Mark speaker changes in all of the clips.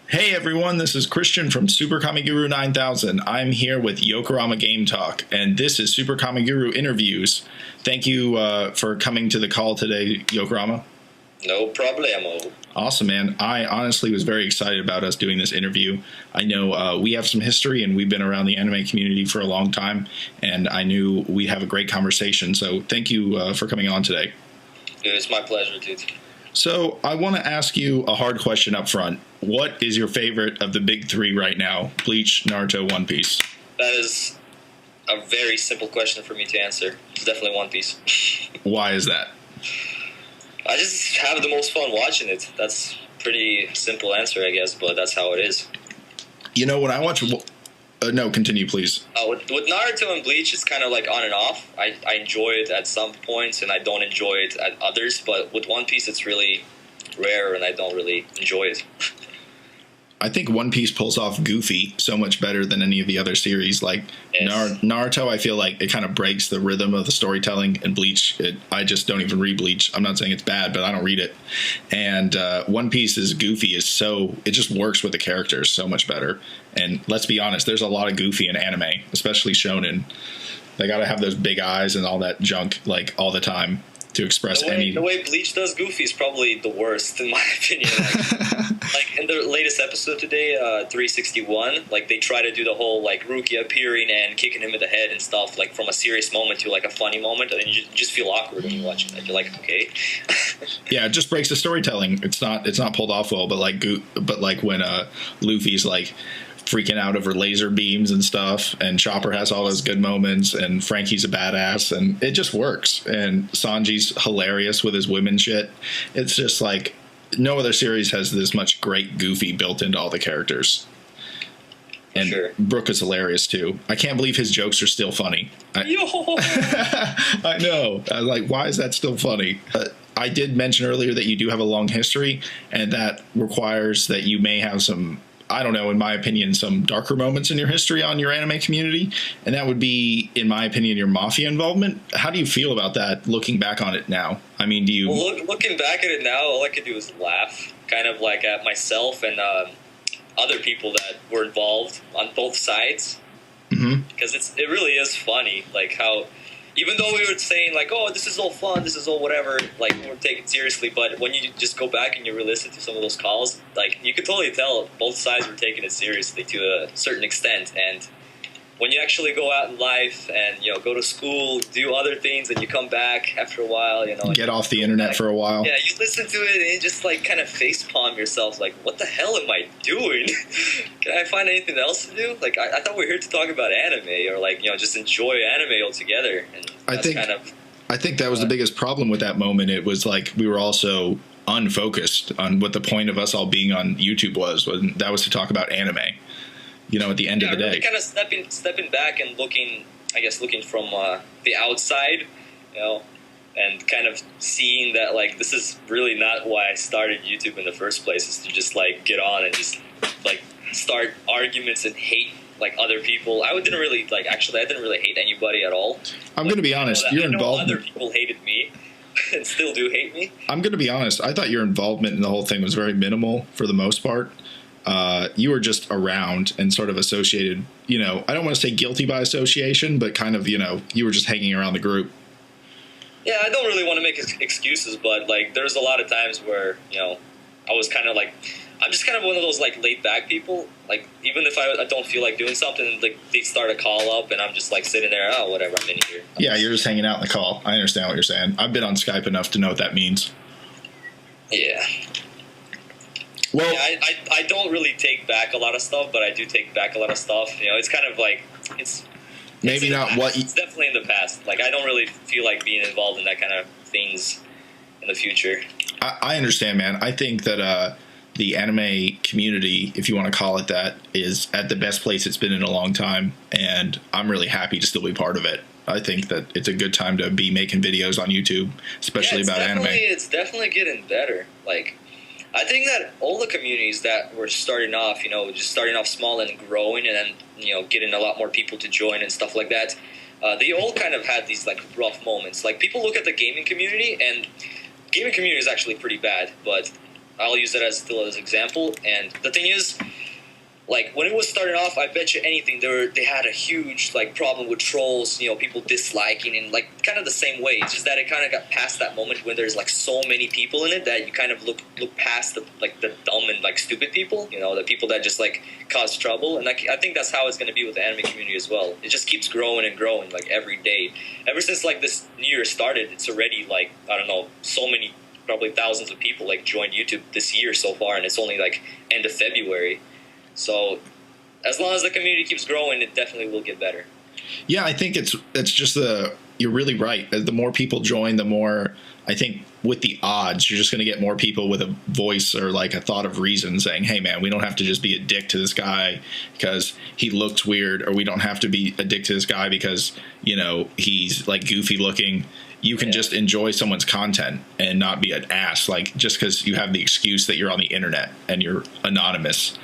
Speaker 1: Hey everyone, this is Christian from SuperKamiGuru9000. I'm here with YokuramaGameTalk, and this is SuperKamiGuru Interviews. Thank you for coming to the call today, Yokurama.
Speaker 2: No problemo.
Speaker 1: Awesome, man. I honestly was very excited about us doing this interview. I know we have some history, and we've been around the anime community for a long time, and I knew we'd have a great conversation, so thank you for coming on today.
Speaker 2: It's my pleasure, dude.
Speaker 1: So I want to ask you a hard question up front. What is your favorite of the big three right now? Bleach, Naruto, One Piece.
Speaker 2: That is a very simple question for me to answer. It's definitely One Piece.
Speaker 1: Why is that?
Speaker 2: I just have the most fun watching it. That's a pretty simple answer, I guess, but that's how it is.
Speaker 1: You know, when I watch... no, continue, please.
Speaker 2: With Naruto and Bleach, it's kind of like on and off. I enjoy it at some points, and I don't enjoy it at others. But with One Piece, it's really rare, and I don't really enjoy it.
Speaker 1: I think One Piece pulls off Goofy so much better than any of the other series. Like, yes. Naruto, I feel like it kind of breaks the rhythm of the storytelling, and Bleach, I just don't even read Bleach. I'm not saying it's bad, but I don't read it. And One Piece's Goofy is it just works with the characters so much better. And let's be honest, there's a lot of Goofy in anime, especially shonen. They got to have those big eyes and all that junk, like, all the time to express
Speaker 2: the way Bleach does Goofy is probably the worst, in my opinion. Like in the latest episode today, 361, like they try to do the whole like Rukia appearing and kicking him in the head and stuff, like from a serious moment to like a funny moment, and you just feel awkward when you watch it. Like you're like, okay.
Speaker 1: Yeah, it just breaks the storytelling. It's not pulled off well, but like when Luffy's like freaking out over laser beams and stuff, and Chopper has all those good moments, and Frankie's a badass, and it just works. And Sanji's hilarious with his women shit. It's just like no other series has this much great Goofy built into all the characters. And sure. Brook is hilarious too. I can't believe his jokes are still funny. I know. I was like, why is that still funny? I did mention earlier that you do have a long history, and that requires that you may have some, I don't know, in my opinion, some darker moments in your history on your anime community. And that would be, in my opinion, your mafia involvement. How do you feel about that looking back on it now? I mean, do you...
Speaker 2: Well, looking back at it now, all I could do is laugh, kind of like at myself and other people that were involved on both sides. Mm-hmm. Because it really is funny, like how... Even though we were saying, like, oh, this is all fun, this is all whatever, like, we're taking it seriously, but when you just go back and you re-listen to some of those calls, like, you could totally tell both sides were taking it seriously to a certain extent, and when you actually go out in life and, you know, go to school, do other things, and you come back after a while, you know.
Speaker 1: Get off the internet for a while.
Speaker 2: Yeah, you listen to it and you just, like, kind of facepalm yourself, like, what the hell am I doing? Can I find anything else to do? Like, I thought we were here to talk about anime, or, like, you know, just enjoy anime altogether. And
Speaker 1: I think that was the biggest problem with that moment. It was, like, we were also unfocused on what the point of us all being on YouTube was. That was to talk about anime. You know, at the end of the day.
Speaker 2: Really kind of stepping back and looking from the outside, you know, and kind of seeing that, like, this is really not why I started YouTube in the first place, is to just, like, get on and just, like, start arguments and hate, like, other people. I didn't really hate anybody at all.
Speaker 1: I'm going to be honest.
Speaker 2: Your involvement. Other people hated me and still do hate me.
Speaker 1: I'm going to be honest. I thought your involvement in the whole thing was very minimal for the most part. You were just around and sort of associated, you know, I don't want to say guilty by association, but kind of, you know, you were just hanging around the group.
Speaker 2: Yeah, I don't really want to make excuses, but, like, there's a lot of times where, you know, I was kind of like, I'm just kind of one of those, like, laid back people. Like, even if I don't feel like doing something, like, they start a call up and I'm just, like, sitting there, oh, whatever, I'm in here.
Speaker 1: Yeah, you're just hanging out in the call. I understand what you're saying. I've been on Skype enough to know what that means.
Speaker 2: Yeah. Well, yeah, I don't really take back a lot of stuff, but I do take back a lot of stuff. You know, it's kind of like it's definitely in the past. Like, I don't really feel like being involved in that kind of things in the future.
Speaker 1: I understand, man. I think that the anime community, if you want to call it that, is at the best place it's been in a long time, and I'm really happy to still be part of it. I think that it's a good time to be making videos on YouTube, especially about anime.
Speaker 2: It's definitely getting better. Like, I think that all the communities that were starting off, you know, just starting off small and growing, and then, you know, getting a lot more people to join and stuff like that, they all kind of had these, like, rough moments. Like, people look at the gaming community, and gaming community is actually pretty bad, but I'll use it as still as example. And the thing is, like, when it was starting off, I bet you anything, they had a huge, like, problem with trolls, you know, people disliking, and, like, kind of the same way. It's just that it kind of got past that moment when there's, like, so many people in it that you kind of look past the dumb and, like, stupid people, you know, the people that just, like, cause trouble. And, like, I think that's how it's going to be with the anime community as well. It just keeps growing and growing, like, every day. Ever since, like, this new year started, it's already, like, I don't know, so many, probably thousands of people, like, joined YouTube this year so far, and it's only, like, end of February. So, as long as the community keeps growing, it definitely will get better.
Speaker 1: Yeah, I think it's just you're really right. The more people join, the more, I think, with the odds, you're just going to get more people with a voice or like a thought of reason saying, hey, man, we don't have to just be a dick to this guy because he looks weird, or we don't have to be a dick to this guy because, you know, he's like goofy looking. You can just enjoy someone's content and not be an ass, like just because you have the excuse that you're on the internet and you're anonymous.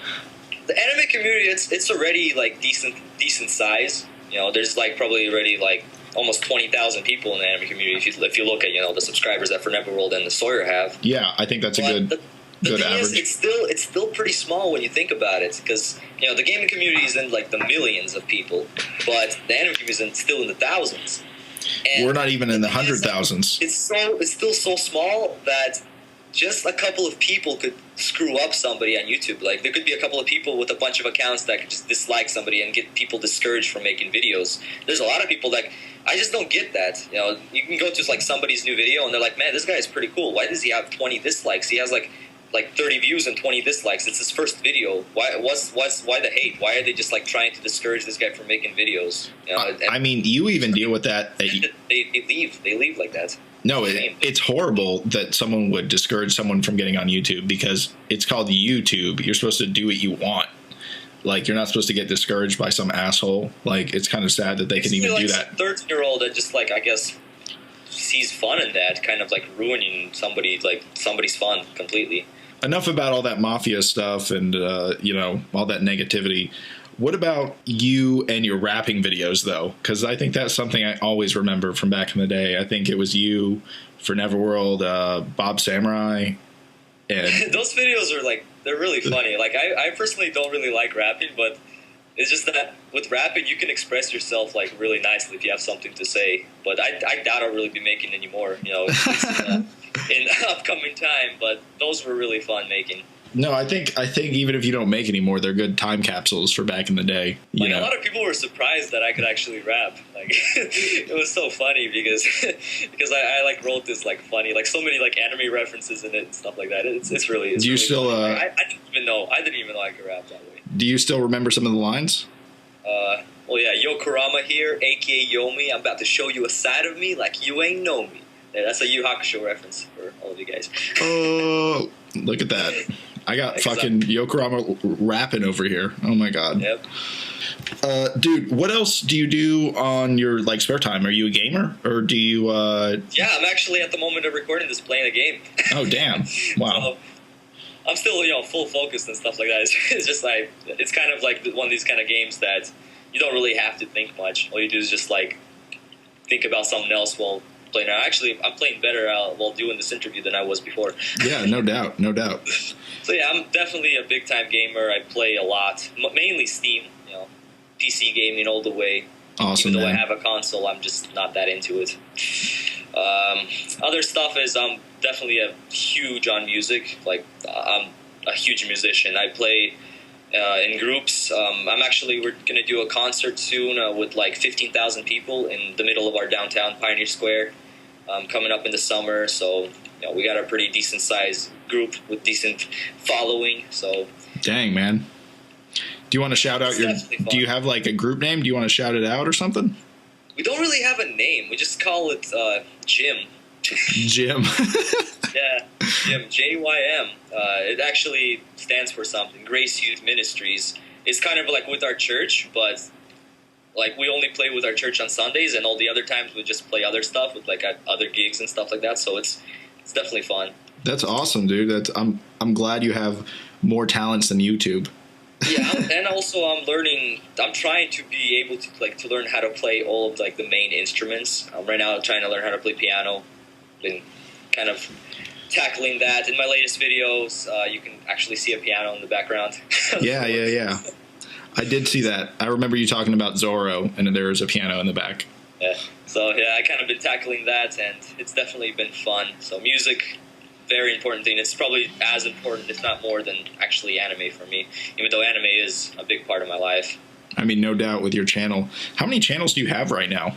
Speaker 2: The anime community, it's already like decent size. You know, there's like probably already like almost 20,000 people in the anime community. If you look at, you know, the subscribers that Forever World and the Sawyer have.
Speaker 1: Yeah, I think that's a good
Speaker 2: thing
Speaker 1: average.
Speaker 2: Is, it's still pretty small when you think about it, because, you know, the gaming community is in like the millions of people, but the anime community is still in the thousands. And
Speaker 1: we're not even in the 100,000s.
Speaker 2: It's still so small that just a couple of people could screw up somebody on YouTube. Like, there could be a couple of people with a bunch of accounts that could just dislike somebody and get people discouraged from making videos. There's a lot of people that I just don't get that. You know, you can go to like somebody's new video and they're like, man, this guy is pretty cool. Why does he have 20 dislikes? He has like 30 views and 20 dislikes. It's his first video. Why the hate? Why are they just like trying to discourage this guy from making videos? You know,
Speaker 1: I mean, you even deal with that.
Speaker 2: They leave like that.
Speaker 1: No, it's horrible that someone would discourage someone from getting on YouTube, because it's called YouTube. You're supposed to do what you want. Like, you're not supposed to get discouraged by some asshole. Like, it's kind of sad that they can even do that.
Speaker 2: 13-year-old that just, like, I guess, sees fun in that, kind of like ruining somebody's fun completely.
Speaker 1: Enough about all that mafia stuff and, you know, all that negativity. What about you and your rapping videos, though? Because I think that's something I always remember from back in the day. I think it was you for Neverworld, Bob Samurai. And
Speaker 2: those videos are, like, they're really funny. Like, I personally don't really like rapping, but it's just that with rapping, you can express yourself, like, really nicely if you have something to say. But I doubt I'll really be making any more, you know, in upcoming time. But those were really fun making.
Speaker 1: No, I think even if you don't make any more, they're good time capsules for back in the day.
Speaker 2: Like, a lot of people were surprised that I could actually rap. Like, it was so funny because I like wrote this like funny, like so many like anime references in it and stuff like that. It's really.
Speaker 1: Do you
Speaker 2: really
Speaker 1: still?
Speaker 2: I didn't even know I could rap that way.
Speaker 1: Do you still remember some of the lines?
Speaker 2: Well, yeah, Yokurama here, aka Yomi. I'm about to show you a side of me like you ain't know me. Yeah, that's a Yu Hakusho reference for all of you guys.
Speaker 1: Oh, look at that. I got fucking Yokurama rapping over here. Oh my god.
Speaker 2: Yep.
Speaker 1: Dude, what else do you do on your like spare time? Are you a gamer, or do you?
Speaker 2: Yeah, I'm actually at the moment of recording this playing a game.
Speaker 1: Oh damn! Wow.
Speaker 2: So, I'm still, you know, full focused and stuff like that. It's just like, it's kind of like one of these kind of games that you don't really have to think much. All you do is just like think about something else while playing. Actually, I'm playing better while doing this interview than I was before.
Speaker 1: Yeah, no doubt, no doubt.
Speaker 2: So yeah, I'm definitely a big time gamer. I play a lot, mainly Steam. You know, PC gaming all the way.
Speaker 1: Awesome.
Speaker 2: Even though
Speaker 1: man.
Speaker 2: I have a console, I'm just not that into it. Other stuff is I'm definitely huge on music. Like, I'm a huge musician. I play in groups. We're going to do a concert soon with like 15,000 people in the middle of our downtown Pioneer Square coming up in the summer. So, you know, we got a pretty decent sized group with decent following. So,
Speaker 1: dang, man. Do you want to shout out do you have like a group name? Do you want to shout it out or something?
Speaker 2: We don't really have a name. We just call it Jim.
Speaker 1: Jim.
Speaker 2: Yeah, Jim, JYM. It actually stands for something. Grace Youth Ministries. It's kind of like with our church, but like we only play with our church on Sundays, and all the other times we just play other stuff with like other gigs and stuff like that. So it's definitely fun.
Speaker 1: That's awesome, dude. I'm glad you have more talents than YouTube.
Speaker 2: Yeah, and also I'm trying to be able to learn how to play all of like the main instruments. Right now I'm trying to learn how to play piano. Been kind of tackling that. In my latest videos, you can actually see a piano in the background.
Speaker 1: Yeah. I did see that. I remember you talking about Zorro, and there was a piano in the back.
Speaker 2: Yeah. So, yeah, I kind of been tackling that, and it's definitely been fun. So music, very important thing. It's probably as important, if not more, than actually anime for me, even though anime is a big part of my life.
Speaker 1: I mean, no doubt with your channel. How many channels do you have right now?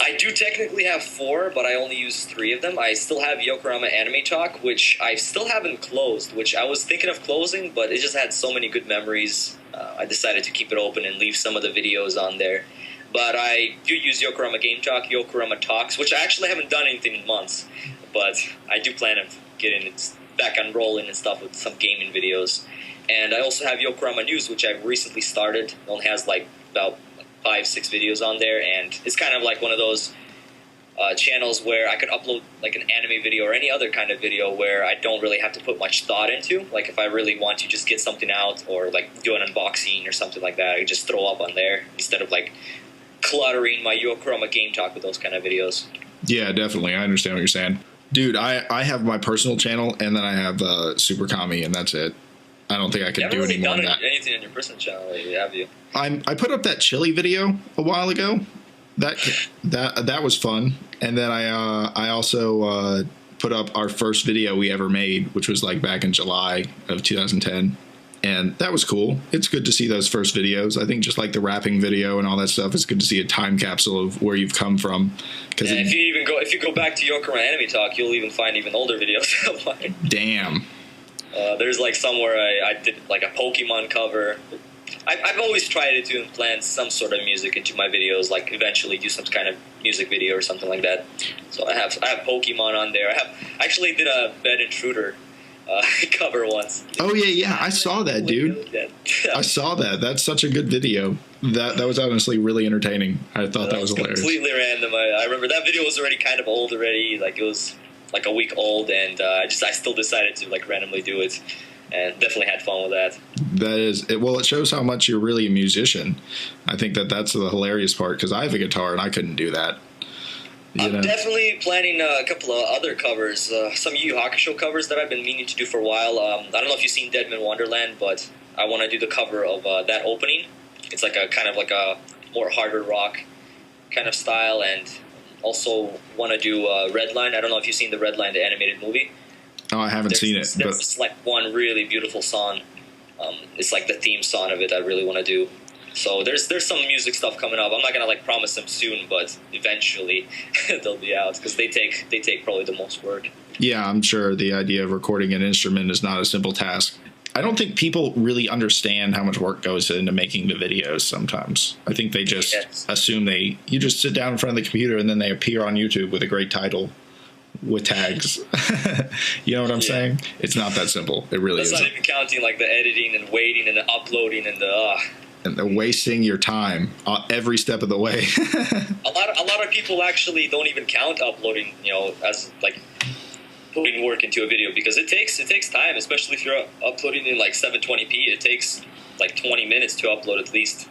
Speaker 2: I do technically have 4, but I only use 3 of them. I still have YokuramaGameTalk, which I still haven't closed, which I was thinking of closing, but it just had so many good memories. I decided to keep it open and leave some of the videos on there. But I do use YokuramaGameTalk, Yokurama Talks, which I actually haven't done anything in months. But I do plan on getting it back on rolling and stuff with some gaming videos. And I also have Yokurama News, which I've recently started. It only has like about 5-6 videos on there, and it's kind of like one of those channels where I could upload like an anime video or any other kind of video where I don't really have to put much thought into. Like if I really want to just get something out or like do an unboxing or something like that, I just throw up on there instead of like cluttering my YokuramaGameTalk with those kind of videos.
Speaker 1: Yeah, definitely. I understand what you're saying. Dude, I have my personal channel, and then I have SuperKami, and that's it. I don't think I could do any more than that.
Speaker 2: Anything on your personal channel, have you?
Speaker 1: I put up that chili video a while ago. That was fun. And then I also put up our first video we ever made, which was like back in July of 2010. And that was cool. It's good to see those first videos. I think just like the rapping video and all that stuff, it's good to see a time capsule of where you've come from.
Speaker 2: Yeah, if you go back to YokuramaAnimeTalk, you'll even find even older videos of mine.
Speaker 1: Damn.
Speaker 2: There's like somewhere I did like a Pokemon cover. I've always tried to implant some sort of music into my videos, like eventually do some kind of music video or something like that. So I have Pokemon on there. I actually did a Bed Intruder cover once.
Speaker 1: Oh yeah, I saw that, dude. I saw that. That's such a good video. That was honestly really entertaining. I thought that was hilarious.
Speaker 2: Completely random. I remember that video was already kind of old already. Like it was like a week old, and I still decided to like randomly do it, and definitely had fun with that.
Speaker 1: That is it. Well, it shows how much you're really a musician. I think that's the hilarious part, because I have a guitar and I couldn't do that.
Speaker 2: I'm definitely planning a couple of other covers, some Yu Yu Hakusho covers that I've been meaning to do for a while. I don't know if you've seen Deadman Wonderland, but I want to do the cover of that opening. It's like a kind of like a more harder rock kind of style, and also want to do Redline. I don't know if you've seen the Redline, the animated movie.
Speaker 1: Oh, I haven't seen it.
Speaker 2: There's like one really beautiful song. It's like the theme song of it I really want to do. So there's some music stuff coming up. I'm not gonna like promise them soon, but eventually they'll be out, because they take probably the most work.
Speaker 1: Yeah, I'm sure the idea of recording an instrument is not a simple task. I don't think people really understand how much work goes into making the videos sometimes. I think they just assume you just sit down in front of the computer and then they appear on YouTube with a great title with tags. You know what I'm saying? It's not that simple. It really isn't.
Speaker 2: That's not even counting like the editing and waiting and the uploading and the...
Speaker 1: And they're wasting your time every step of the way.
Speaker 2: A lot of people actually don't even count uploading, as like putting work into a video, because it takes time, especially if you're uploading in like 720p. It takes like 20 minutes to upload at least.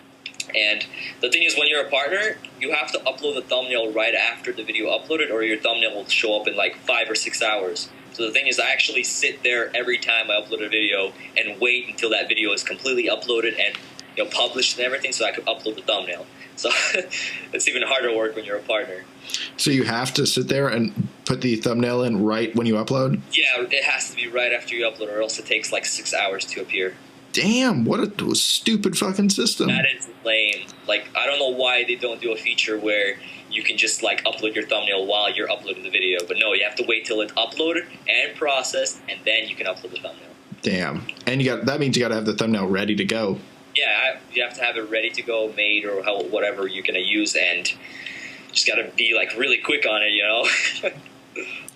Speaker 2: And the thing is, when you're a partner, you have to upload the thumbnail right after the video uploaded, or your thumbnail will show up in like 5 or 6 hours. So the thing is, I actually sit there every time I upload a video and wait until that video is completely uploaded and published and everything, so I could upload the thumbnail. So it's even harder work when you're a partner. So
Speaker 1: you have to sit there and put the thumbnail in right when you upload?
Speaker 2: Yeah, it has to be right after you upload, or else it takes like 6 hours to appear.
Speaker 1: Damn, what a stupid fucking system.
Speaker 2: That is lame. Like, I don't know why they don't do a feature where you can just like upload your thumbnail while you're uploading the video. But no, you have to wait till it's uploaded and processed, and then you can upload the thumbnail.
Speaker 1: Damn. And that means you got to have the thumbnail ready to go.
Speaker 2: Yeah, you have to have it ready to go, made, or whatever you're going to use, and just got to be like really quick on it,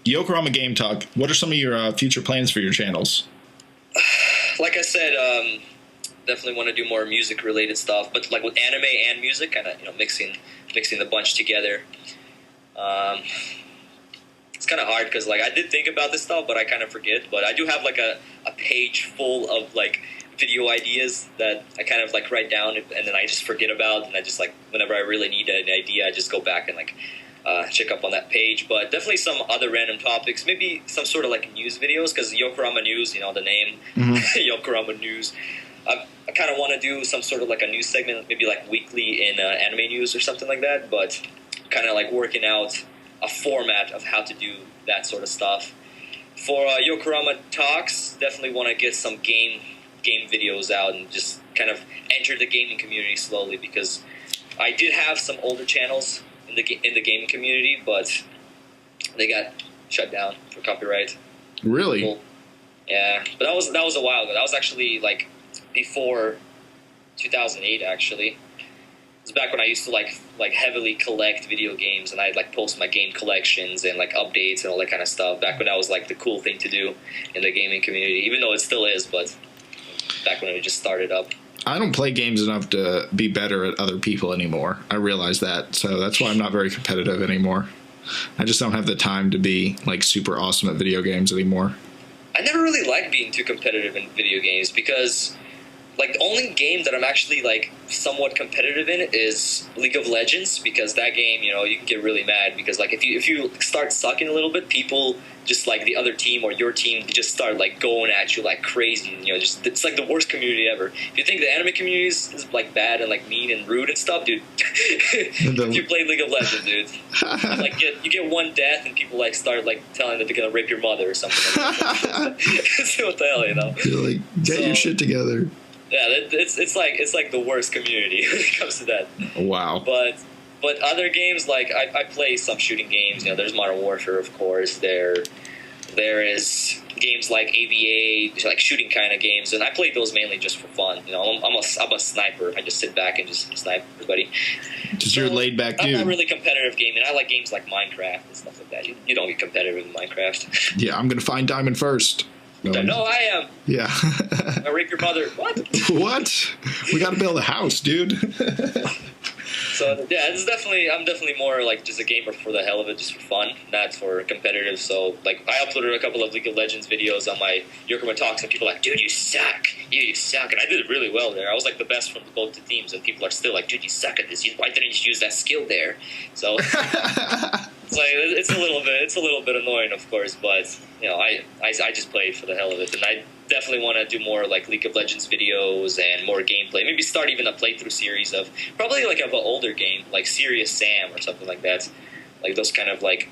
Speaker 1: YokuramaGameTalk, what are some of your future plans for your channels?
Speaker 2: Like I said, definitely want to do more music-related stuff, but like with anime and music, kind of mixing the bunch together. It's kind of hard because like I did think about this stuff, but I kind of forget. But I do have like a page full of like video ideas that I kind of like write down, and then I just forget about, and I just like whenever I really need an idea, I just go back and like check up on that page. But definitely some other random topics, maybe some sort of like news videos, because Yokurama News, the name, Yokurama News. I kind of want to do some sort of like a news segment, maybe like weekly in anime news or something like that, but kind of like working out a format of how to do that sort of stuff. For Yokurama Talks, definitely want to get some game videos out and just kind of enter the gaming community slowly, because I did have some older channels in the gaming community, but they got shut down for copyright.
Speaker 1: Really?
Speaker 2: Cool. Yeah, but that was a while ago. That was actually like before 2008. Actually, it was back when I used to like heavily collect video games, and I'd like post my game collections and like updates and all that kind of stuff. Back when that was like the cool thing to do in the gaming community, even though it still is, but back when it just started up.
Speaker 1: I don't play games enough to be better at other people anymore. I realize that, so that's why I'm not very competitive anymore. I just don't have the time to be like super awesome at video games anymore.
Speaker 2: I never really liked being too competitive in video games, because like the only game that I'm actually like somewhat competitive in is League of Legends, because that game, you can get really mad, because like if you start sucking a little bit, people just like the other team or your team just start like going at you like crazy, and just it's like the worst community ever. If you think the anime community is like bad and like mean and rude and stuff, dude, if you play League of Legends, dude, like you get one death and people like start like telling that they're gonna rape your mother or something like that. So what the hell,
Speaker 1: You're like, get your shit together.
Speaker 2: Yeah, it's like the worst community when it comes to that.
Speaker 1: Wow.
Speaker 2: But other games, like I play some shooting games. There's Modern Warfare, of course. There is games like AVA, like shooting kind of games, and I play those mainly just for fun. I'm a sniper. I just sit back and just snipe everybody.
Speaker 1: Just you're a laid back dude.
Speaker 2: I'm not really competitive gaming. I like games like Minecraft and stuff like that. You don't get competitive in Minecraft.
Speaker 1: Yeah, I'm gonna find diamond first.
Speaker 2: No, I am.
Speaker 1: Yeah.
Speaker 2: I rape your mother. What?
Speaker 1: What? We got to build a house, dude.
Speaker 2: So yeah, I'm definitely more like just a gamer for the hell of it, just for fun, not for competitive. So like I uploaded a couple of League of Legends videos on my Yokurama Talks, and people are like, dude, you suck. You suck. And I did really well there. I was like the best from both the teams, and people are still like, dude, you suck at this. Why didn't you use that skill there? So it's like it's a little bit annoying, of course, but I just play for the hell of it, and I definitely want to do more like League of Legends videos and more gameplay. Maybe start even a playthrough series of probably like of an older game, like Serious Sam or something like that, like those kind of like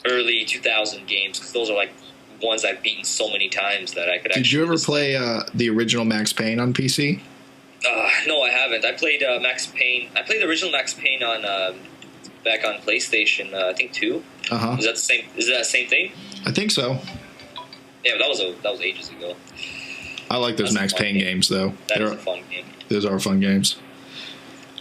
Speaker 2: early 2000 games, because those are like ones I've beaten so many times that I could.
Speaker 1: Did you ever play the original Max Payne on PC?
Speaker 2: No, I haven't. I played Max Payne. I played the original Max Payne on back on PlayStation. I think 2. Is that the same? Is that the same thing?
Speaker 1: I think so.
Speaker 2: Yeah, but that was ages ago.
Speaker 1: I like those Max Payne games, though.
Speaker 2: That is a fun game.
Speaker 1: Those are fun games.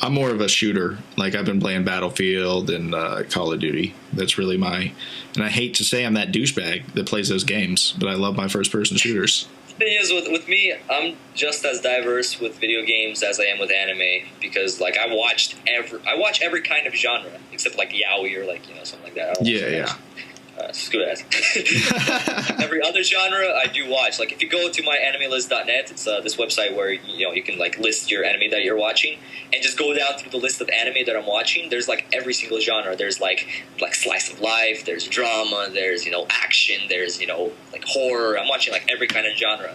Speaker 1: I'm more of a shooter. Like, I've been playing Battlefield and Call of Duty. That's really and I hate to say I'm that douchebag that plays those games, but I love my first-person shooters.
Speaker 2: The thing is, with me, I'm just as diverse with video games as I am with anime, because like I watch every kind of genre except like yaoi or like something like that.
Speaker 1: Yeah.
Speaker 2: Screw that. Every other genre I do watch. Like if you go to myanimelist.net, it's this website where you can like list your anime that you're watching, and just go down through the list of anime that I'm watching. There's like every single genre. There's like slice of life. There's drama. There's action. There's like horror. I'm watching like every kind of genre.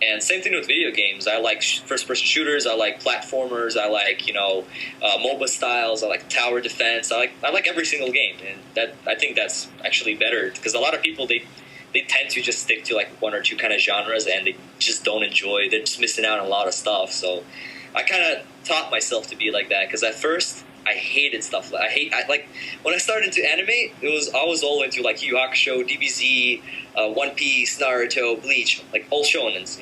Speaker 2: And same thing with video games. I like first-person shooters. I like platformers. I like MOBA styles. I like tower defense. I like every single game, and I think that's actually better, because a lot of people they tend to just stick to like one or two kind of genres, and they just don't enjoy. They're just missing out on a lot of stuff. So I kind of taught myself to be like that, because at first I hated stuff. Like when I started into anime, I was all into like Yu Yu Hakusho, DBZ, One Piece, Naruto, Bleach, like all shonens,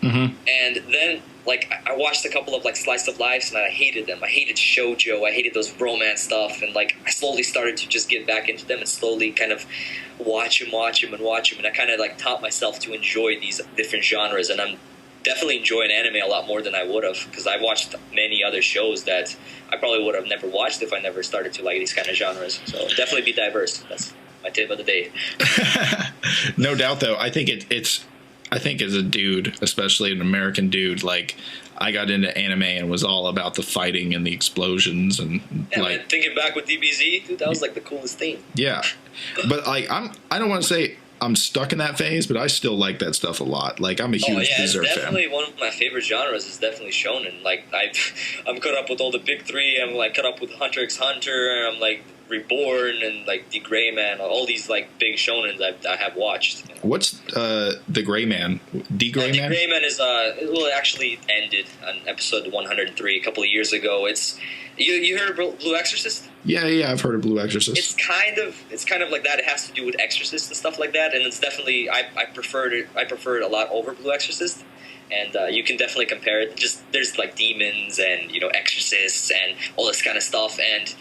Speaker 1: Mm-hmm.
Speaker 2: And then like I watched a couple of like slice of lives, and I hated them. I hated shoujo. I hated those romance stuff, and like I slowly started to just get back into them and slowly kind of watch them, and I kind of like taught myself to enjoy these different genres, and I'm definitely enjoying anime a lot more than I would have, because I watched many other shows that I probably would have never watched if I never started to like these kind of genres. So definitely be diverse. That's my tip of the day.
Speaker 1: No doubt, though. I think I think as a dude, especially an American dude, like I got into anime and was all about the fighting and the explosions and
Speaker 2: man, thinking back with DBZ, dude, that was like the coolest thing.
Speaker 1: Yeah, but like I don't want to say I'm stuck in that phase, but I still like that stuff a lot. Like I'm a huge Berserk fan.
Speaker 2: It's definitely one of my favorite genres. Is definitely shonen. Like I'm caught up with all the big three. I'm like caught up with Hunter x Hunter. I'm like Reborn and like The Gray Man. All these like big shonens I have watched. You know?
Speaker 1: What's The Gray Man? The Gray Man.
Speaker 2: The Gray Man is it actually ended on episode 103 a couple of years ago. It's you heard of Blue Exorcist?
Speaker 1: Yeah, I've heard of Blue Exorcist.
Speaker 2: It's kind of like that. It has to do with Exorcist and stuff like that, and it's definitely I prefer it a lot over Blue Exorcist, and you can definitely compare it. Just there's like demons and exorcists and all this kind of stuff, and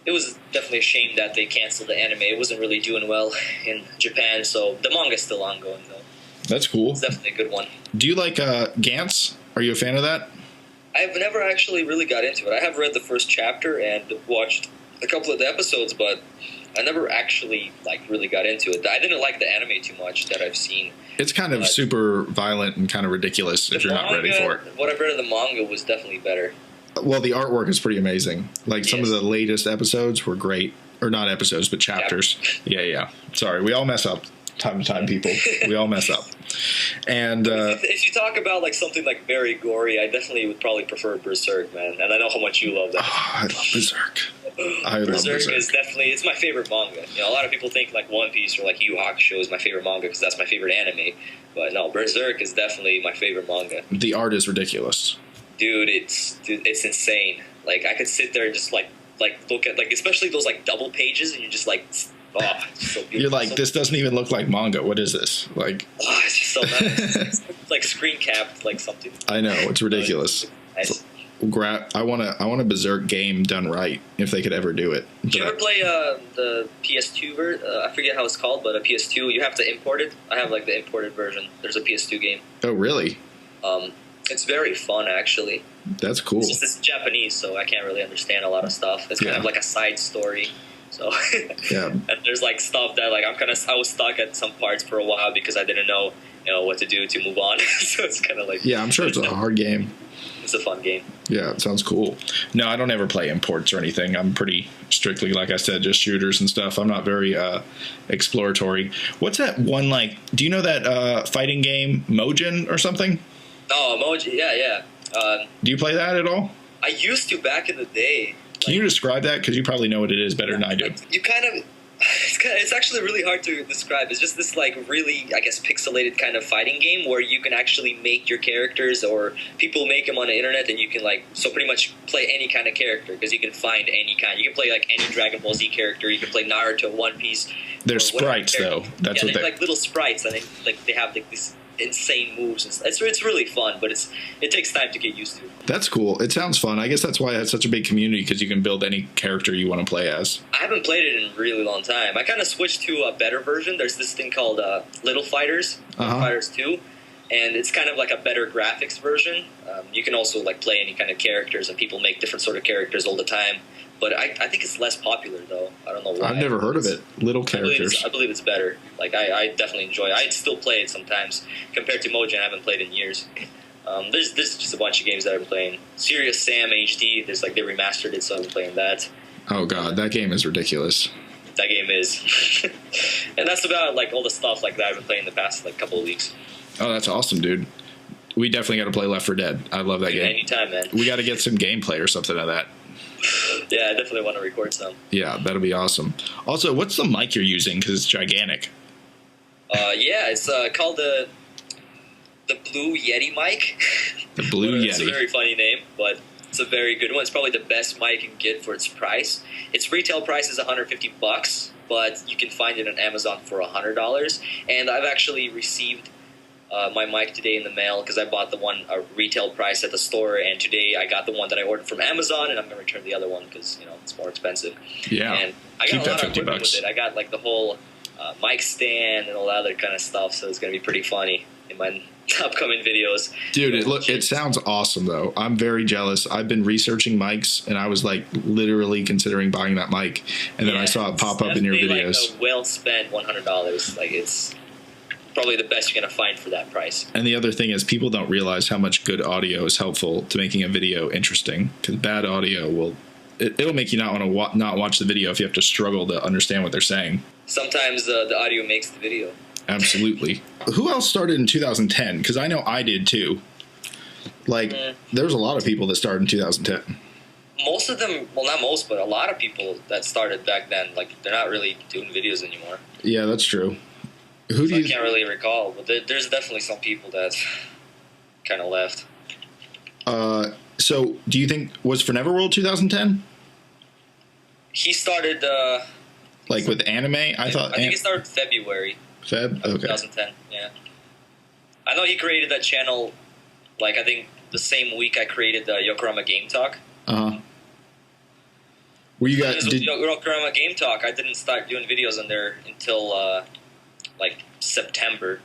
Speaker 2: it was definitely a shame that they canceled the anime. It wasn't really doing well in Japan, so the manga's still ongoing though.
Speaker 1: That's cool.
Speaker 2: It's definitely a good one.
Speaker 1: Do you like Gantz? Are you a fan of that?
Speaker 2: I've never actually really got into it. I have read the first chapter and watched a couple of the episodes, but I never actually really got into it. I didn't like the anime too much that I've seen.
Speaker 1: It's kind of super violent and kind of ridiculous if you're not ready for it.
Speaker 2: What I've read of the manga was definitely better.
Speaker 1: Well, the artwork is pretty amazing. Like some of the latest episodes were great. Or not episodes, but chapters. Yeah. Sorry, we all mess up. Time to time, people. We all mess up. And
Speaker 2: if you talk about like something like very gory, I definitely would probably prefer Berserk, man. And I know how much you love that.
Speaker 1: Oh, I love Berserk.
Speaker 2: Berserk is definitely it's my favorite manga. A lot of people think like One Piece or like Yu Yu Hakusho is my favorite manga because that's my favorite anime. But no, Berserk is definitely my favorite manga.
Speaker 1: The art is ridiculous.
Speaker 2: Dude, it's insane. Like I could sit there and just like look at especially those like double pages and you're just like. Oh, it's so beautiful.
Speaker 1: You're like, this doesn't even look like manga. What is this? Like,
Speaker 2: it's just so nice. It's like screen capped, like something.
Speaker 1: I know it's ridiculous.
Speaker 2: Nice.
Speaker 1: I want a Berserk game done right. If they could ever do it.
Speaker 2: Did you ever play the PS2 version? I forget how it's called, but a PS2. You have to import it. I have like the imported version. There's a PS2 game.
Speaker 1: Oh, really?
Speaker 2: It's very fun, actually.
Speaker 1: That's cool.
Speaker 2: It's Japanese, so I can't really understand a lot of stuff. It's kind of like a side story. So
Speaker 1: yeah,
Speaker 2: and there's like stuff that like I was stuck at some parts for a while because I didn't know what to do to move on. So it's kind of like
Speaker 1: I'm sure it's a hard game.
Speaker 2: It's a fun game. Yeah,
Speaker 1: it sounds cool. No, I don't ever play imports or anything. I'm pretty strictly, like I said, just shooters and stuff. I'm not very exploratory. What's that one like? Do you know that fighting game Mojin or something?
Speaker 2: Oh, Mojin, yeah.
Speaker 1: Do you play that at all?
Speaker 2: I used to back in the day.
Speaker 1: Can you describe that? Because you probably know what it is better than I do.
Speaker 2: It's actually really hard to describe. It's just this like really, I guess, pixelated kind of fighting game where you can actually make your characters or people make them on the internet and you can so pretty much play any kind of character because you can find any kind. You can play like any Dragon Ball Z character. You can play Naruto, One Piece.
Speaker 1: They're sprites though. That's what
Speaker 2: they're like little sprites. I think they have like these insane moves and stuff. It's really fun, but it takes time to get used to.
Speaker 1: That's cool. It sounds fun. I guess that's why it has such a big community because you can build any character you want to play as.
Speaker 2: I haven't played it in a really long time. I kind of switched to a better version. There's this thing called Little Fighters, Little Fighters 2, and it's kind of like a better graphics version. You can also like play any kind of characters, and people make different sort of characters all the time. But I think it's less popular though. I don't know why.
Speaker 1: I've never heard of it. Little characters.
Speaker 2: I believe it's better. Like I definitely enjoy it. I still play it sometimes. Compared to Mojang, I haven't played it in years. There's just a bunch of games that I've been playing. Serious Sam HD. There's they remastered it, so I've been playing that.
Speaker 1: Oh god, that game is ridiculous.
Speaker 2: That game is, and that's about all the stuff that I've been playing the past couple of weeks.
Speaker 1: Oh, that's awesome, dude. We definitely got to play Left 4 Dead. I love that game.
Speaker 2: Anytime, man.
Speaker 1: We got to get some gameplay or something of that.
Speaker 2: Yeah, I definitely want to record some.
Speaker 1: Yeah, that'll be awesome. Also, what's the mic you're using? Because it's gigantic.
Speaker 2: Yeah, it's called the Blue Yeti mic.
Speaker 1: The Blue Yeti.
Speaker 2: It's a very funny name, but it's a very good one. It's probably the best mic you can get for its price. Its retail price is $150, but you can find it on Amazon for $100. And I've actually received my mic today in the mail because I bought the one retail price at the store, and today I got the one that I ordered from Amazon, and I'm going to return the other one because it's more expensive.
Speaker 1: Yeah,
Speaker 2: and I got a lot of equipment with it. I got the whole mic stand and all that other kind of stuff, so it's going to be pretty funny in my upcoming videos.
Speaker 1: Dude, it sounds awesome though. I'm very jealous. I've been researching mics, and I was literally considering buying that mic, and then I saw it pop up in your videos.
Speaker 2: Well spent $100. probably the best you're going to find for that price.
Speaker 1: And the other thing is people don't realize how much good audio is helpful to making a video interesting, because bad audio it'll make you not want to not watch the video if you have to struggle to understand what they're saying.
Speaker 2: Sometimes the audio makes the video.
Speaker 1: Absolutely. Who else started in 2010? Because I know I did too. Like, there's a lot of people that started in 2010.
Speaker 2: Most of them, well, not most, but a lot of people that started back then, like, they're not really doing videos anymore.
Speaker 1: Yeah, that's true.
Speaker 2: I can't really recall, but there's definitely some people that kind of left.
Speaker 1: So, do you think, was Neverworld 2010?
Speaker 2: He started...
Speaker 1: with anime? I think
Speaker 2: he started February.
Speaker 1: Feb? Okay.
Speaker 2: 2010, yeah. I know he created that channel, like, I think the same week I created YokuramaGameTalk.
Speaker 1: Uh-huh. Were you guys...
Speaker 2: YokuramaGameTalk, I didn't start doing videos on there until, September.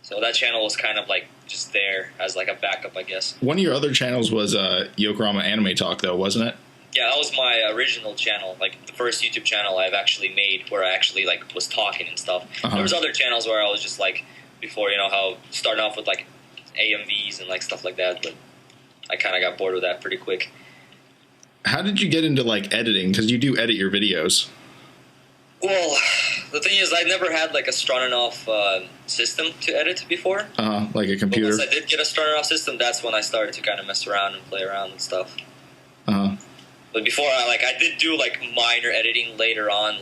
Speaker 2: So that channel was kind of, just there as, a backup, I guess.
Speaker 1: One of your other channels was Yokurama Anime Talk, though, wasn't it?
Speaker 2: Yeah, that was my original channel, the first YouTube channel I've actually made where I actually, was talking and stuff.
Speaker 1: Uh-huh.
Speaker 2: There was other channels where I was just, before, how starting off with, AMVs and, stuff like that, but I kind of got bored with that pretty quick.
Speaker 1: How did you get into, editing? Because you do edit your videos.
Speaker 2: Well, the thing is, I never had, a strong enough system to edit before.
Speaker 1: Like a computer?
Speaker 2: But once I did get a strong enough system, that's when I started to kind of mess around and play around and stuff.
Speaker 1: Uh-huh.
Speaker 2: But before, I did do, minor editing later on,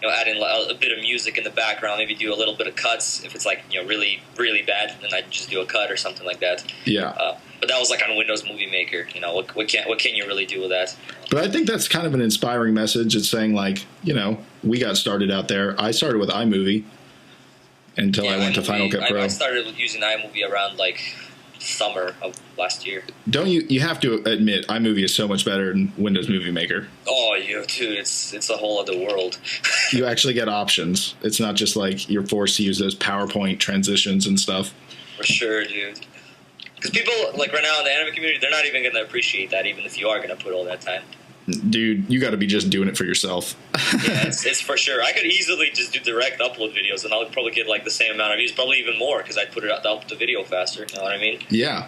Speaker 2: adding a bit of music in the background, maybe do a little bit of cuts. If it's, really, really bad, then I'd just do a cut or something like that.
Speaker 1: Yeah.
Speaker 2: But that was, on Windows Movie Maker. What can you really do with that?
Speaker 1: But I think that's kind of an inspiring message. It's saying, we got started out there. I started with iMovie until I went to Final Cut Pro.
Speaker 2: I started using iMovie around, summer of last year.
Speaker 1: Don't you have to admit iMovie is so much better than Windows Movie Maker.
Speaker 2: Oh, dude, it's a whole other world.
Speaker 1: You actually get options. It's not just you're forced to use those PowerPoint transitions and stuff.
Speaker 2: For sure, dude. Because people, right now in the anime community, they're not even going to appreciate that, even if you are going to put all that time.
Speaker 1: Dude, you got to be just doing it for yourself.
Speaker 2: Yeah, it's for sure. I could easily just do direct upload videos, and I'll probably get the same amount of views, probably even more, because I'd put it up the video faster. You know what I mean?
Speaker 1: Yeah,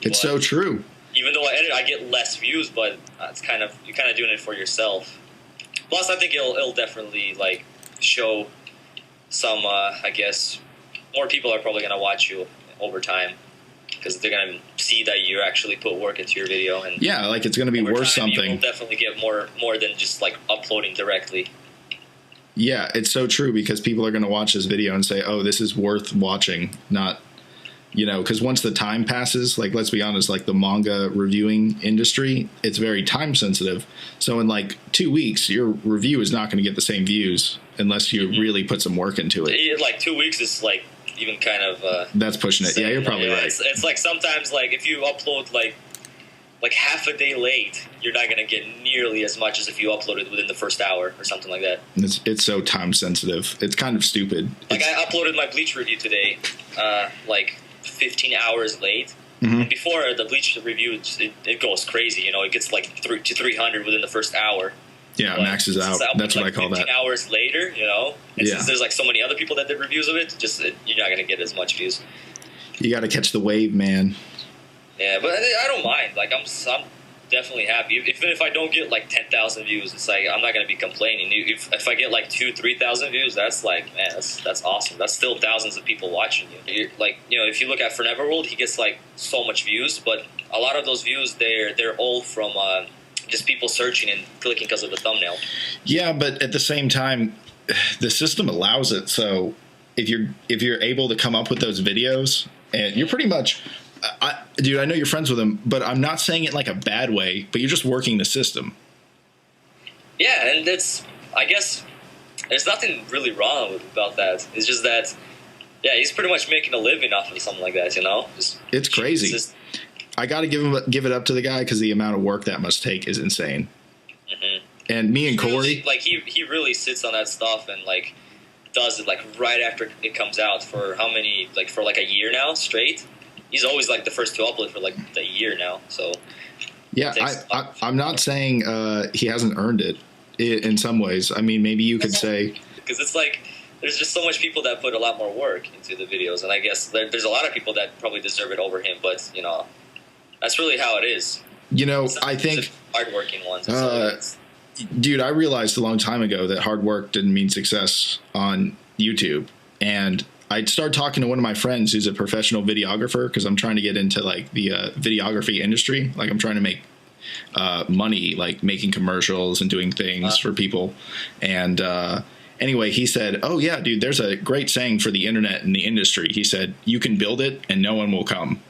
Speaker 1: it's so true.
Speaker 2: Even though I edit, I get less views, but you're kind of doing it for yourself. Plus, I think it'll definitely show some. I guess more people are probably going to watch you over time, because they're going to see that you actually put work into your video. And
Speaker 1: yeah, it's going to be worth something.
Speaker 2: You'll definitely get more than just uploading directly.
Speaker 1: Yeah, it's so true, because people are going to watch this video and say, oh, this is worth watching. Not, because once the time passes, let's be honest, the manga reviewing industry, it's very time sensitive. So in 2 weeks, your review is not going to get the same views unless you really put some work into it.
Speaker 2: 2 weeks is even kind of
Speaker 1: that's pushing it. Yeah, you're probably right.
Speaker 2: It's sometimes if you upload half a day late, you're not going to get nearly as much as if you uploaded within the first hour or something like that.
Speaker 1: It's so time sensitive. It's kind of stupid.
Speaker 2: I uploaded my Bleach review today 15 hours late.
Speaker 1: Mm-hmm.
Speaker 2: And before the Bleach review, it goes crazy. It gets 300 within the first hour.
Speaker 1: Yeah, it maxes out. That's what I call
Speaker 2: 15
Speaker 1: that.
Speaker 2: hours later, and since there's so many other people that did reviews of it, you're not going to get as much views.
Speaker 1: You got to catch the wave, man.
Speaker 2: Yeah, but I don't mind. I'm definitely happy. Even if I don't get 10,000 views, it's I'm not going to be complaining. If I get 2,000-3,000 views, that's man, that's awesome. That's still thousands of people watching you. If you look at Neverworld, he gets so much views, but a lot of those views they're all from just people searching and clicking because of the thumbnail. Yeah,
Speaker 1: but at the same time, the system allows it. So if you're able to come up with those videos, and you're pretty much, dude, I know you're friends with them, but I'm not saying it a bad way. But you're just working the system.
Speaker 2: Yeah, and I guess there's nothing really wrong about that. It's just that, yeah, he's pretty much making a living off of something like that.
Speaker 1: It's crazy. I got to give it up to the guy, because the amount of work that must take is insane.
Speaker 2: Mm-hmm.
Speaker 1: And me and Corey,
Speaker 2: he really sits on that stuff and does it right after it comes out for how many for a year now straight. He's always the first to upload for the year now. So
Speaker 1: yeah, I'm not saying he hasn't earned it in some ways. I mean, maybe you could say,
Speaker 2: because it's there's just so much people that put a lot more work into the videos, and I guess there's a lot of people that probably deserve it over him. But that's really how it is.
Speaker 1: I think
Speaker 2: hardworking ones.
Speaker 1: Dude, I realized a long time ago that hard work didn't mean success on YouTube, and I started talking to one of my friends who's a professional videographer because I'm trying to get into like the videography industry. Like I'm trying to make money, like making commercials and doing things for people. And anyway, he said, "Oh yeah, dude, there's a great saying for the internet and the industry." He said, "You can build it and no one will come."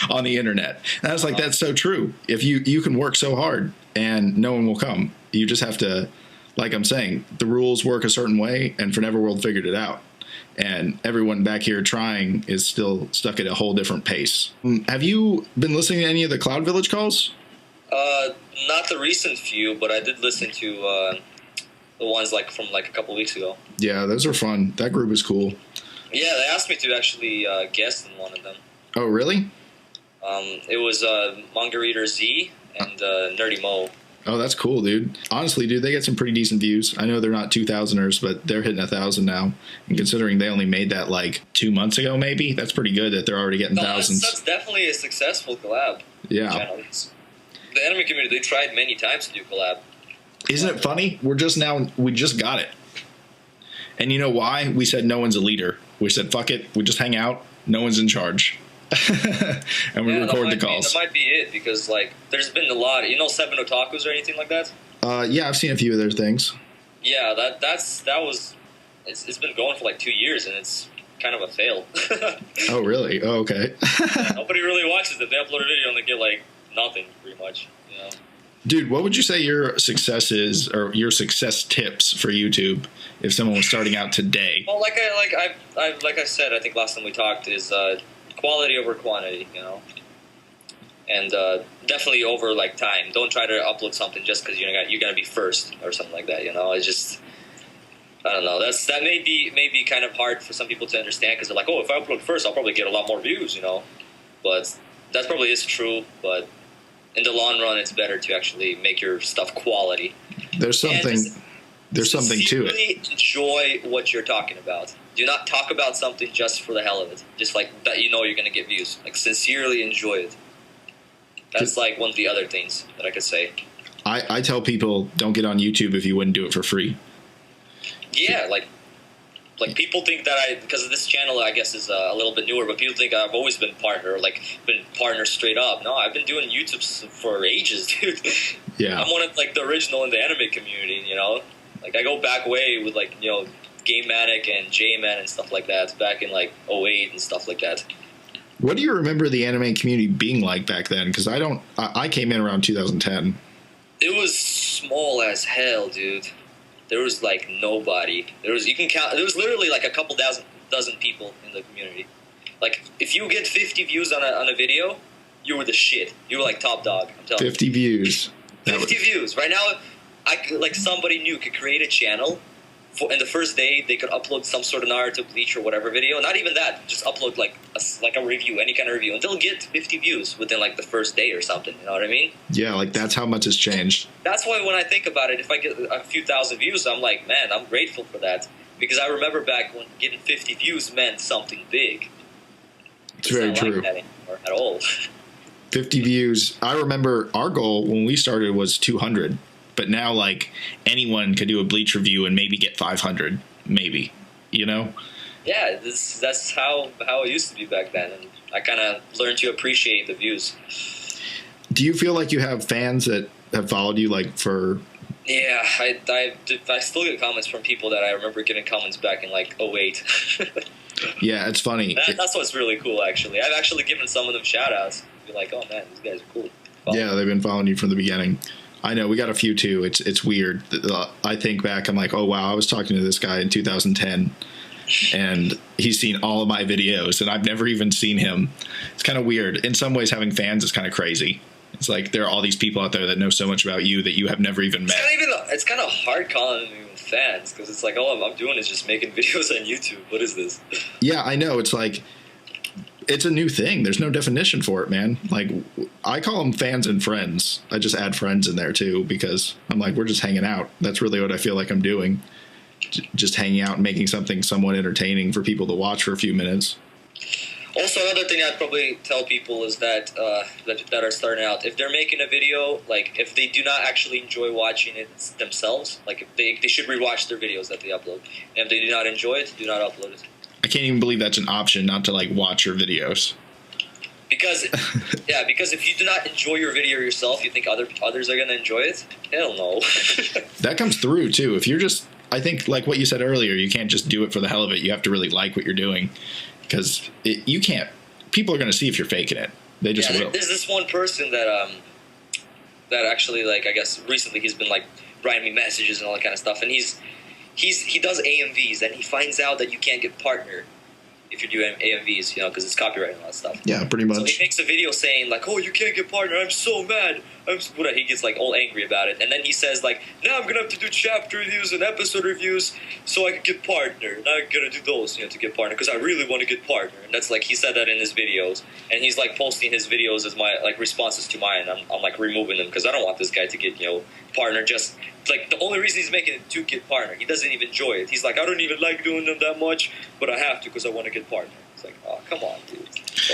Speaker 1: On the internet. And I was like, that's so true. If you can work so hard and no one will come. You just have to, like I'm saying, the rules work a certain way, and For Neverworld figured it out. And everyone back here trying is still stuck at a whole different pace. Have you been listening to any of the Cloud Village calls?
Speaker 2: Not the recent few, but I did listen to the ones like from like a couple weeks ago.
Speaker 1: Yeah, those are fun. That group is cool.
Speaker 2: Yeah, they asked me to actually guest in one of them.
Speaker 1: Oh, really?
Speaker 2: It was Manga Reader Z and Nerdy Mo.
Speaker 1: Oh, that's cool, dude. Honestly, dude, they get some pretty decent views. I know they're not 2000ers, but they're hitting 1,000 now. And considering they only made that like 2 months ago, maybe, that's pretty good that they're already getting thousands.
Speaker 2: That's definitely a successful collab.
Speaker 1: Yeah.
Speaker 2: Channels. The anime community, they tried many times to do collab.
Speaker 1: Isn't it funny? We just got it. And you know why? We said no one's a leader. We said, fuck it. We just hang out. No one's in charge. And we record the calls.
Speaker 2: That might be it, because like there's been a lot. Seven Otakus or anything like that?
Speaker 1: Yeah, I've seen a few of their things.
Speaker 2: Yeah, it's been going for like 2 years, and it's kind of a fail.
Speaker 1: Oh, really? Oh, okay.
Speaker 2: Yeah, nobody really watches it. They upload a video and they get like nothing, pretty much.
Speaker 1: Dude, what would you say your success is, or your success tips for YouTube if someone was starting out today?
Speaker 2: Well, like I said, I think last time we talked is quality over quantity, and definitely over like time. Don't try to upload something just because you're gonna be first or something like that. It's just, I don't know. That may be kind of hard for some people to understand, because they're like, oh, if I upload first, I'll probably get a lot more views, But that probably is true, but in the long run, it's better to actually make your stuff quality.
Speaker 1: There's something to it.
Speaker 2: Enjoy what you're talking about. Do not talk about something just for the hell of it. Just like that, you're going to get views. Like, sincerely enjoy it. That's like one of the other things that I could say.
Speaker 1: I tell people, don't get on YouTube if you wouldn't do it for free.
Speaker 2: Yeah, like people think that because of this channel, I guess, is a little bit newer, but people think I've always been partner straight up. No, I've been doing YouTube for ages, dude. Yeah. I'm one of like the original in the anime community, Like I go back way with like, Game Manic and J-Man and stuff like that back in like 2008 and stuff like that.
Speaker 1: What do you remember the anime community being like back then? Because I came in around 2010.
Speaker 2: It was small as hell, dude. There was like nobody. There was literally like a couple dozen people in the community. Like if you get 50 views on a video, you were the shit. You were like top dog. I'm telling
Speaker 1: 50
Speaker 2: you.
Speaker 1: views.
Speaker 2: 50 views. Right now, somebody new could create a channel. And the first day, they could upload some sort of Naruto, Bleach, or whatever video. Not even that. Just upload like a review, any kind of review. And they'll get 50 views within like the first day or something. You know what I mean?
Speaker 1: Yeah, like that's how much has changed.
Speaker 2: That's why when I think about it, if I get a few thousand views, I'm like, man, I'm grateful for that. Because I remember back when getting 50 views meant something big.
Speaker 1: It's very true.
Speaker 2: Like that anymore at all.
Speaker 1: 50 views. I remember our goal when we started was 200. But now, like, anyone could do a Bleach review and maybe get 500, maybe, Yeah,
Speaker 2: that's how it used to be back then, and I kind of learned to appreciate the views.
Speaker 1: Do you feel like you have fans that have followed you, like, for...
Speaker 2: Yeah, I still get comments from people that I remember getting comments back in, like, 2008.
Speaker 1: Yeah, it's funny.
Speaker 2: That's what's really cool, actually. I've actually given some of them shout-outs. Be like, oh, man, these guys are cool.
Speaker 1: Yeah, they've been following you from the beginning. I know, we got a few too. It's weird. I think back, I'm like, oh wow, I was talking to this guy in 2010 and he's seen all of my videos and I've never even seen him. It's kind of weird. In some ways, having fans is kind of crazy. It's like there are all these people out there that know so much about you that you have never even met.
Speaker 2: It's kind of hard calling them fans, because it's like all I'm doing is just making videos on YouTube. What is this?
Speaker 1: Yeah, I know. It's like, it's a new thing. There's no definition for it, man. Like, I call them fans and friends. I just add friends in there too, because I'm like, we're just hanging out. That's really what I feel like I'm doing. just hanging out and making something somewhat entertaining for people to watch for a few minutes.
Speaker 2: Also, another thing I'd probably tell people is that that are starting out, if they're making a video, like if they do not actually enjoy watching it themselves, like if they should rewatch their videos that they upload. And if they do not enjoy it, do not upload it.
Speaker 1: I can't even believe that's an option, not to like watch your videos.
Speaker 2: Because if you do not enjoy your video yourself, you think others are going to enjoy it? Hell no.
Speaker 1: That comes through too. If you're just, I think like what you said earlier, you can't just do it for the hell of it. You have to really like what you're doing. Because you can't. People are going to see if you're faking it. They just will.
Speaker 2: There's this one person that actually, like, I guess recently he's been like writing me messages and all that kind of stuff, and he does AMVs, and he finds out that you can't get partner if you're doing AMVs, you know, because it's copyright and all that stuff.
Speaker 1: Yeah, pretty much.
Speaker 2: So he makes a video saying like, "Oh, you can't get partner. I'm so mad." He gets like all angry about it, and then he says like, "Now I'm gonna have to do chapter reviews and episode reviews so I can get partner. Now I'm gonna do those, you know, to get partner because I really want to get partner." And that's like he said that in his videos, and he's like posting his videos as my like responses to mine. I'm like removing them because I don't want this guy to get, you know, partner. Just like the only reason he's making it to get partner, he doesn't even enjoy it. He's like, I don't even like doing them that much, but I have to because I want to get partner. It's like, oh, come on, dude. So,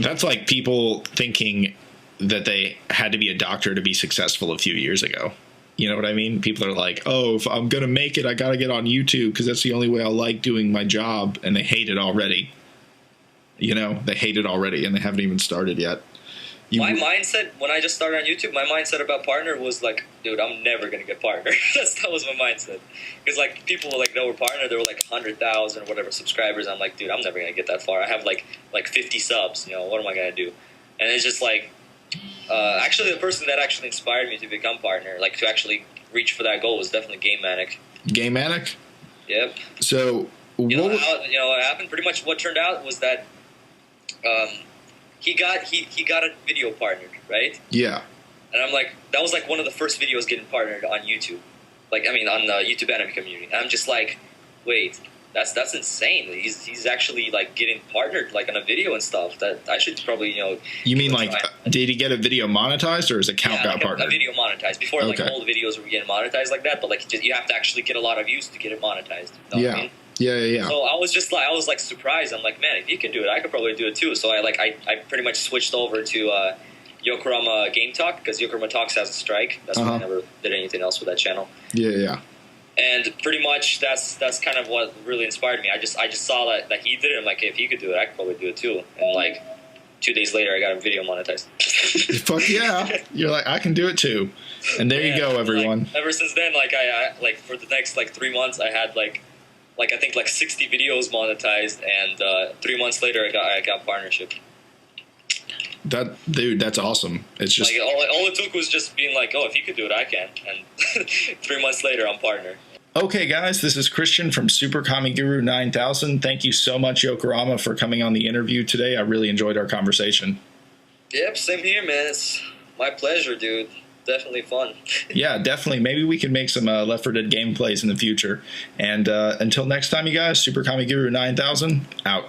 Speaker 1: that's like people thinking that they had to be a doctor to be successful a few years ago. You know what I mean? People are like, oh, if I'm going to make it, I got to get on YouTube because that's the only way I'll like doing my job. And they hate it already. You know, they hate it already and they haven't even started yet.
Speaker 2: My mindset, when I just started on YouTube, my mindset about partner was like, dude, I'm never going to get partner. That was my mindset. Because, like, people were like, that were partner, they were like 100,000 or whatever subscribers. I'm like, dude, I'm never going to get that far. I have like 50 subs, you know, what am I going to do? And it's just like, actually, the person that actually inspired me to become partner, like to actually reach for that goal, was definitely Game Manic.
Speaker 1: Game Manic?
Speaker 2: Yep.
Speaker 1: So,
Speaker 2: you know what happened? Pretty much what turned out was that he got a video partnered, right?
Speaker 1: Yeah.
Speaker 2: And I'm like, that was like one of the first videos getting partnered on YouTube. Like, I mean, on the YouTube anime community. And I'm just like, wait, that's insane. He's actually like getting partnered like on a video and stuff. That I should probably, you know.
Speaker 1: You mean like, did he get a video monetized or his account got partnered?
Speaker 2: A video monetized. Before, like, all the videos were getting monetized like that, but like you have to actually get a lot of views to get it monetized. You know what I mean?
Speaker 1: Yeah.
Speaker 2: So I was like surprised. I'm like, man, if you can do it, I could probably do it too. So I pretty much switched over to YokuramaGameTalk because Yokurama Talks has a strike. That's why I never did anything else with that channel.
Speaker 1: Yeah.
Speaker 2: And pretty much that's kind of what really inspired me. I just saw that he did it. I'm like, hey, if he could do it, I could probably do it too. And like 2 days later, I got a video monetized.
Speaker 1: Fuck yeah! You're like, I can do it too. And there you go, everyone.
Speaker 2: Like, ever since then, like I like for the next like 3 months, I had like I think like 60 videos monetized, and 3 months later, I got partnership.
Speaker 1: That's awesome. It's just
Speaker 2: like all it took was just being like, oh, if you could do it, I can. And 3 months later, I'm partner.
Speaker 1: Okay, guys, this is Christian from SuperKamiGuru9000. Thank you so much, Yokurama, for coming on the interview today. I really enjoyed our conversation.
Speaker 2: Yep, same here, man. It's my pleasure, dude. Definitely fun.
Speaker 1: Yeah, definitely. Maybe we can make some Left 4 Dead gameplays in the future. And until next time, you guys, SuperKamiGuru9000 out.